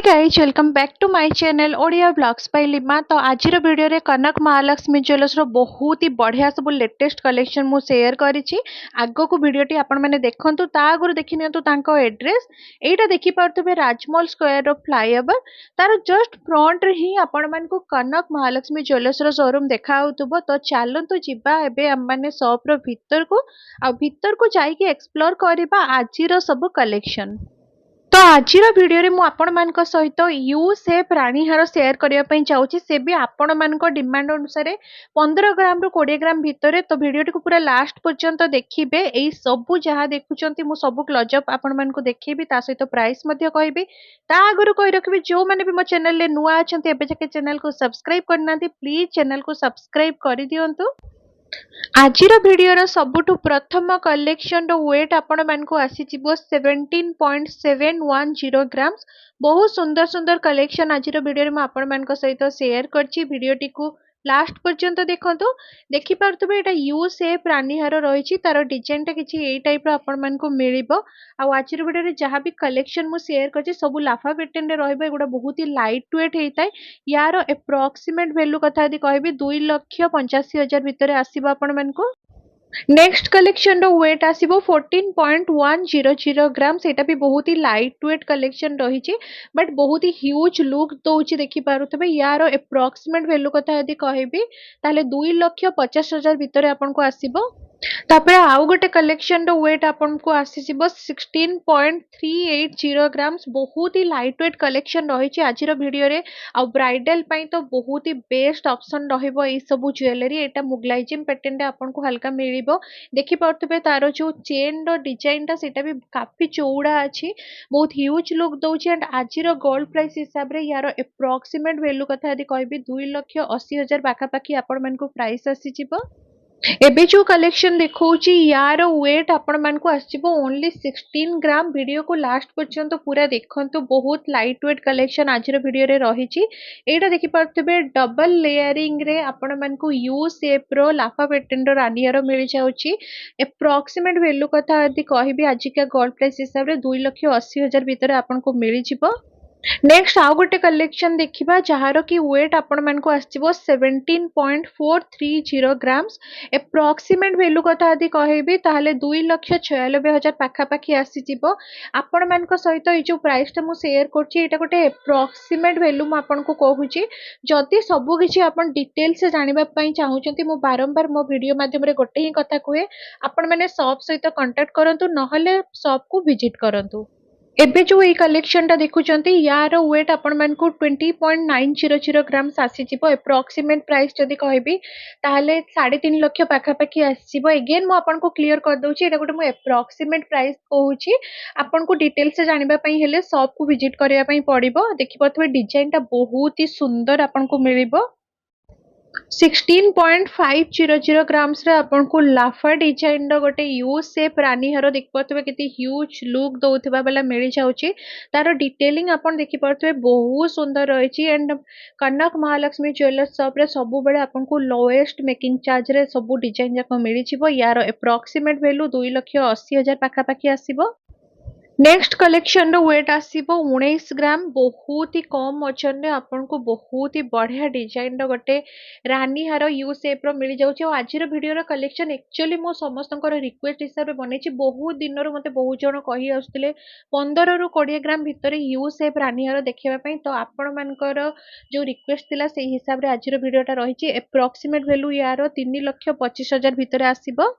Guys welcome back to my channel Odia blogs by Lima. तो आज video रे कनक महालक्ष्मी ज्वेलर्स रो बहुत ही बढ़िया सब लेटेस्ट कलेक्शन मु शेयर करिछि। आगो को वीडियोटी आपण माने देखंतु ता आगु देखि नियंतु तांको एड्रेस एटा देखि पारथबे राजमहल स्क्वायर रो फ्लाईओवर तार जस्ट फ्रंट रे ही आपण मान को कनक महालक्ष्मी ज्वेलर्स रो शोरूम देखा होतबो। तो चलंतु जिबा एबे हम माने शॉप रो भीतर को जाईकी एक्सप्लोर करबा आज रो सब कलेक्शन। तो आज भिडियो मु आपण मान सहित यू सेप रानी हार शेयर करने चाहूँगी से भी आपण मान डिमांड अनुसार 15 ग्राम रु 20 ग्राम भितर। तो भिडियो को पूरा लास्ट पर्यंत देखिए। यही सबू जहाँ देखुं मु सब क्लोजअप आपण मान देखी सहित प्राइस कहबी। ता आगु कही रखी जो मैंने भी मो चैनल नुआ अच्छा एवं जाके चैनल को सब्सक्राइब करना प्लीज चैनल को सब्सक्राइब कर दिंतु। आज भिडियो सबुठु प्रथम कलेक्शन वेट आपण मानक आसी 17.710 ग्राम्स। बहुत सुंदर सुंदर कलेक्शन आज भिडियो में आपण मान सहित शेयर करछि। भिडियोटी को लास्ट पर्यंत देखंतु देखि पारथबे एटा यू शेप रानीहार रही तार डिजाइन टा किछि एई टाइप रो आपण मान को मिलिबो। आ आज भिडियो रे जहां भी कलेक्शन मु शेयर करछि सब लाफा पैटर्न रे रहबो। एगुडा बहुत ही लाइट वेट हेइताय। यार एप्रोक्सीमेट वैल्यू कथा यदि कहबी 2,85,000 भितर आसीबो आपण मान को। नेक्स्ट कलेक्शन रो वेट आसीबो 14.100 ग्राम। सेटा भी बहुत ही लाइट वेट कलेक्शन रही बट बहुत ही ह्यूज लुक दउची देखि पारुथबे। यार एप्रोक्सीमेट वैल्यू कथा यदि कहबी ताले 2,50,000 भितर आपन को आसीबो। तापर आउ गोटे कलेक्शन रो वेट आपन को आसी 16.380 ग्राम्स। बहुत ही लाइट वेट कलेक्शन रही आज भिडियो रे। आ ब्राइडल पई तो बहुत ही बेस्ट ऑप्शन रहिबो ए सब ज्वेलरी। एटा मुगलाइजिम पैटर्न रे आपन को हल्का मिलिबो। देखि पारथबे तारो जो चेन रो डिजाइन ता सेटा भी काफी चौड़ा अछि। बहुत ह्यूज लुक दउछि। एंड आज रो गोल्ड प्राइस हिसाब रे यार एप्रोक्सीमेट वैल्यू कथा यदि कहबी 2,80,000 पाखा पाखी आपण मन को प्राइस आसी जिवो। एबे जो कलेक्शन देखौची यार वेट आपण मान को आसीबो ओनली 16 ग्राम। वीडियो को लास्ट पर्यंत पूरा देखंतु। बहुत लाइट वेट कलेक्शन आज भिडियो रे रहिची। एटा देखि पारथबे डबल लेयरिंग रे आपण मान को यू शेप रो लाफा पैटर्न रो रानियार मिल जाउची। एप्रोक्सीमेट वैल्यू कथा यदि कहबी आज का गोल्ड प्राइस हिसाब रे 2,80,000 भितर आपण को मिल जिवो। नेक्स्ट आउ गोटे कलेक्शन देखिबा जहार की वेट आपण मान को आसीबो 17.430 ग्राम्स। एप्रोक्सीमेट वैल्यू कथा यदि कहबी ताहले 2,96,000 पाखा पाखी आसी जिवो। आपण मान को सहित ए जो प्राइस ता मु शेयर करछि एटा गोटे एप्रोक्सीमेट वैल्यू मु आपण को कहूछि। जदि सबु किछि आपण डिटेल से जानिबा पई चाहूचंती मु बारंबार मो वीडियो माध्यम रे गोटे ही कथा कहे आपण माने शॉप सहित कांटेक्ट करंतु नहले शॉप को विजिट करंतु। एबे जो ये कलेक्शन टा देखुचंती यार वेट आपण मान को 20.900 ग्राम्स आसी जिवो। एप्रोक्सीमेट प्राइस जदि कहबी ताहले 3.5 लाख पाखा पाखी आसीबो। अगेन मु आपण को क्लियर कर दउची एटा गोटे मु एप्रोक्सीमेट प्राइस कहूची। आपण को डिटेल से जानिबा पई हेले शॉप को विजिट करिया पई पड़िबो। देखि पथबे डिजाइन टा बहुत ही सुंदर आपण को मिलिबो। 16.500 ग्राम्स रे आपन को लाफा डिजाइन रो गोटे यू शेप रानी हार देखि पथबे केते ह्यूज लुक दउथिबा बेला मिल जाउची। तारो डिटेलिंग आपन देखि पथबे बहुत सुंदर रहिची। And Kanak Mahalakshmi jewellers shop रे सब बेले आपन को लोएस्ट मेकिंग चार्ज रे सब डिजाइन जाक मिल जिवो। यार एप्रोक्सीमेट वैल्यू 2,80,000 पाखा पाखी आसीबो। नेक्स्ट कलेक्शन रो वेट आसीबो 19 ग्राम। बहुत ही कम वजन रे आपन को बहुत ही बढ़िया डिजाइन रो गोटे रानी हार यू शेप रो मिल जाउची। और आज रो वीडियो रो कलेक्शन एक्चुअली मो समस्तनकर रिक्वेस्ट हिसाब रे बनेची। बहुत दिन रो मते बहुत जण कहि आउतले 15 रु 20 ग्राम भितर यू शेप रानी हार देखिबा पई। तो आपण मानकर जो रिक्वेस्ट थिला सेही हिसाब रे आज रो वीडियो टा रहिची। एप्रोक्सीमेट वैल्यू यार 3,25,000 भितर आसीबो।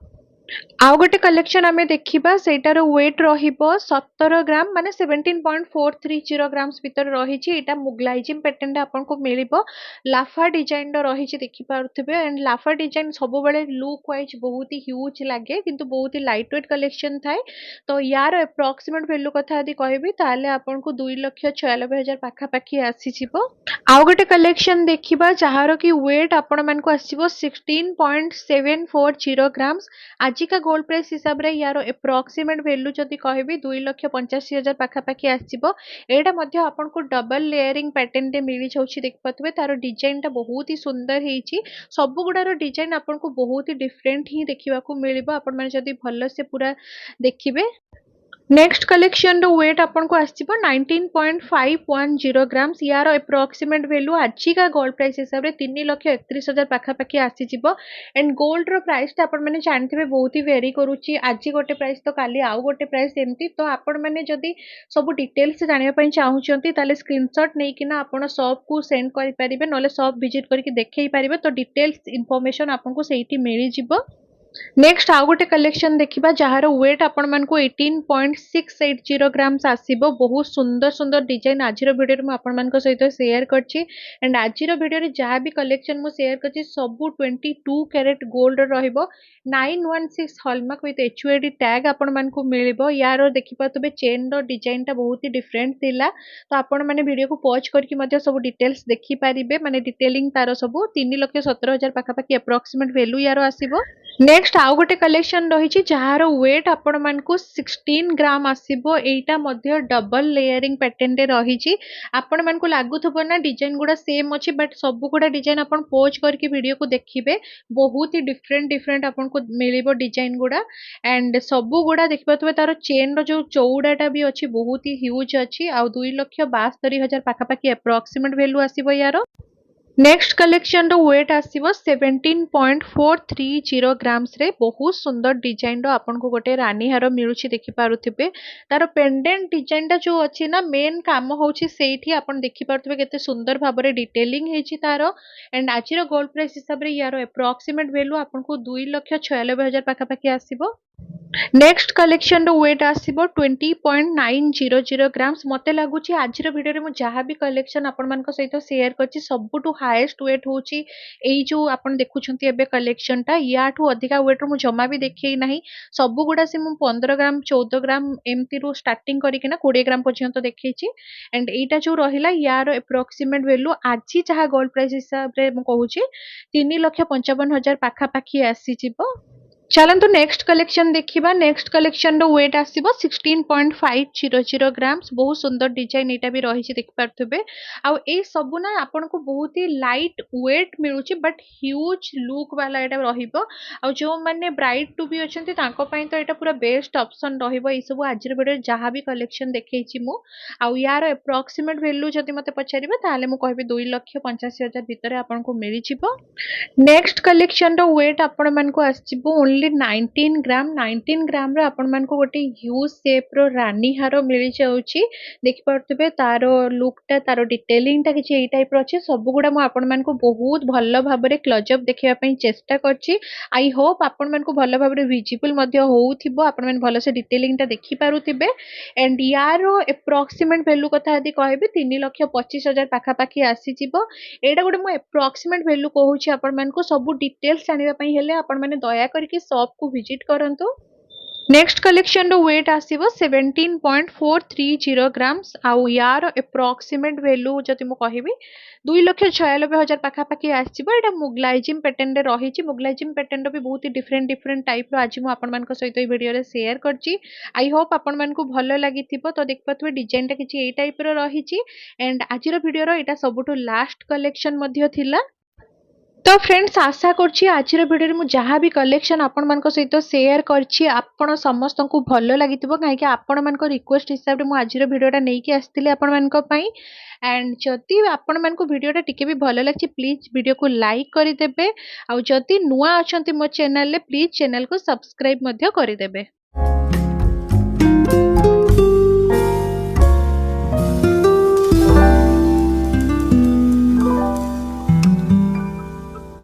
आउ गोटे कलेक्शन आमे देखिबा सेटार वेट रहिबो 17 ग्राम माने 17.430 ग्राम्स भितर रहिछि। एटा मुगलाइजिम पैटर्न आपन को मिलिबो। लाफा डिजाइन रो रहिछि देखि पारुथिबे। एंड लाफा डिजाइन सब बेले लुक वाइज बहुत ही ह्यूज लागे किंतु बहुत ही लाइट वेट कलेक्शन थाए। तो यार एप्रोक्सीमेट वैल्यू कथा यदि कहबी ताले आपन को 2,96,000 पाखा पाखी आसी जिवो। आउ गोटे कलेक्शन देखिबा जहार की वेट आपण मान को आसीबो 16.740 ग्राम्स। आज का गोल्ड प्राइस हिसाब रे यार एप्रोक्सीमेट वैल्यू जदि कहबी 2,85,000 पाखा पाखी आसीबो। एटा मध्ये आपन को डबल लेयरिंग पैटर्न रे मिली जाउची देख पतबे। तारो डिजाइन ता बहुत ही सुंदर हेची। सब गुडारो डिजाइन आपन को बहुत ही डिफरेंट ही देखिबा को मिलिबो। आपण माने जदि भलो से पूरा देखिबे। नेक्स्ट कलेक्शन रो वेट आपन को आसीबो 19.510 ग्राम्स यार अप्रोक्सीमेट वैल्यू आजिका गोल्ड प्राइस हिसाब रे 3,31,000 पाखापाखि आसीजिवो एंड गोल्ड रो प्राइस टा आपन माने जानथिबे बहुत ही वेरी करूची आज गोटे प्राइस तो काली आउ गोटे प्राइस एमती तो आपन माने जदी सब डिटेल्स जानिबा पई चाहुचंती ताले स्क्रीनशॉट नै किना आपन शॉप को सेंड करि परिबे नले शॉप विजिट करके देखै परिबे तो डिटेल्स इन्फॉर्मेशन आपन को सेठी मिलि जिवो। नेक्स्ट आउ गोटे कलेक्शन देखिबा जहार वेट आपण मानकु 18.680 ग्राम्स आसीबो बहुत सुंदर सुंदर डिजाइन आजिर वीडियो रे म आपण मानक सहित शेयर करछि एंड आजिर वीडियो रे जहा भी कलेक्शन मु शेयर करछि सबु 22 कैरेट गोल्ड रहइबो 916 हॉलमार्क विथ एचयूआईडी टैग आपण मानकु मिलिबो यार देखि पातबे चेन रो डिजाइन टा बहुत ही डिफरेंट थिला तो आपण माने वीडियो को पॉज करके मध्य सब डिटेल्स देखि परिबे माने डिटेलिंग तारो सब 3,17,000 पाखा पाखी अप्रोक्सीमेट वैल्यू यार आसीबो। नेक्स्ट आउ गोटे कलेक्शन रही जार वेट आपण मानकु 16 ग्राम आसीबो एटा मध्य डबल लेयरिंग पैटर्न रे रही आपण मानकु लागुथबो ना डिजाइन गुडा सेम अछि बट सब गुडा डिजाइन आपण पोज करके वीडियो को देखिबे बहुत ही डिफरेंट डिफरेंट आपण को मिलिबो डिजाइन गुडा एंड सब गुडा देखिबो तार चेन रो जो चौड़ाटा भी अछि बहुत ही ह्यूज अछि आ 2,72,000 पाखा पाखी अप्रोक्सीमेट वैल्यू आसीबो यार। नेक्स्ट कलेक्शन रो वेट आसीबो 17.430 ग्राम्स रे बहुत सुंदर डिजाइन रो आपन को गोटे रानी हार मिलुची देखि पारुथिबे तार पेंडेंट डिजाइन टा जो अछि ना मेन काम होउची सेठी आपन देखि पारुथिबे केते सुंदर भाबरे डिटेलिंग हेची तार एंड आजिरो गोल्ड प्राइस हिसाब रे यार अप्रोक्सीमेट वैल्यू आपन को 2,96,000 पाखा पाखी आसीबो। नेक्स्ट कलेक्शन रो वेट आसीबो 20.900 ग्राम्स मते लागुची आजिर वीडियो रे मु जहा भी कलेक्शन आपन मान को सहित शेयर करछि सबुटु हाईएस्ट वेट होची एई जो आपन देखुछंती एबे कलेक्शन टा याठू अधिका वेट रो मु जमा भी देखै नाही सबु गुडा से मु 15 ग्राम 14 ग्राम एमती रो स्टार्टिंग करिके ना 20 ग्राम पर्यंत देखैछि एंड एटा जो रहिला यार अप्रोक्सीमेट वैल्यू आजि जहा गोल्ड प्राइस हिसाब रे मु कहूछि 3,55,000 पाखा पाखी आसी जिवो। चलंतु नेक्स्ट कलेक्शन देखिबा नेक्स्ट कलेक्शन रो वेट आसीबो 16.500 ग्राम्स बहुत सुंदर डिजाइन एटा भी रही छि देखि पारथबे आ ए सब ना आपन को बहुत ही लाइट वेट मिलुछि बट ह्यूज लुक वाला एटा रहिबो आ जो माने ब्राइड टू भी अछंती तांको पई तो एटा पूरा बेस्ट ऑप्शन रहिबो ए सब आजिर वीडियो जहा भी कलेक्शन देखै छि मु आ यार अप्रोक्सीमेट वैल्यू जदि मते पछारिबे ताले मु कहबे 2,85,000 भितरे आपन को मिलि छिबो। नेक्स्ट कलेक्शन रो वेट आपण मान को आसीबो ओनली 19 ग्राम 19 ग्राम रो आपण मान को गोटे ह्यूज शेप रो रानी हार मिलि जाउची देखि परतबे तारो लुक टा तारो डिटेलिंग टा किछि एई टाइप रो अछि सब गुडा मु आपण मान को बहुत भलो भाबरे क्लोज अप देखिबा पई चेष्टा करछि आई होप आपण मान को भलो भाबरे विजिबल मध्य होउथिबो आपण मान भलो से डिटेलिंग टा देखि पारुथिबे एंड यारो अप्रोक्सीमेट वैल्यू कथा यदि कहबे 3,25,000 पाखा पाखी आसी जिवो एटा गोटे मु अप्रोक्सीमेट वैल्यू कहूछि आपण मान को सब डिटेल्स जानिबा पई हेले आपण माने दया करके शॉप को विजिट करंतु। नेक्स्ट कलेक्शन रो वेट आसीबो 17.430 ग्राम्स आउ यार अप्रोक्सीमेट वैल्यू जति मु कहिबी 2,96,000 पाखा पाखी आसीबो एटा मुगलाइजिम पैटर्न रे रहिछि मुगलाइजिम पैटर्न रो भी बहुत ही डिफरेंट डिफरेंट टाइप रो आज मु आपण मान को सहित ए वीडियो रे शेयर करछि आई होप आपण मान को भलो लागिथिबो तो देख पतबे डिजाइन टा किछि ए टाइप रो रहिछि and आजिरो video row Etah सबुटो last collection मध्य थिला। तो फ्रेंड्स आशा करछि आजिर वीडियो मु जहा भी कलेक्शन आपण मान को सहित शेयर करछि आपण समस्त को भलो लागिथिबो काहे कि आपण मान को रिक्वेस्ट हिसाब रे मु आजिर वीडियोटा नै कि आस्थिले आपण मान को पई एंड जदि आपण मान को वीडियोटा टिके भी भलो लागछि प्लीज वीडियो को लाइक करि देबे आ जदि नुवा अछंती मो चैनल ले प्लीज चैनल को सब्सक्राइब मध्य करि देबे।